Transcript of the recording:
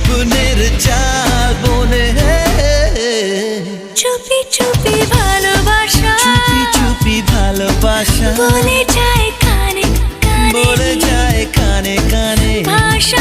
জীবনের চাল বনে চুপি চুপি ভালোবাসা, চুপি চুপি ভালোবাসা বলে যায় কানে কানে, বলে যায় কানে কানে ভাষা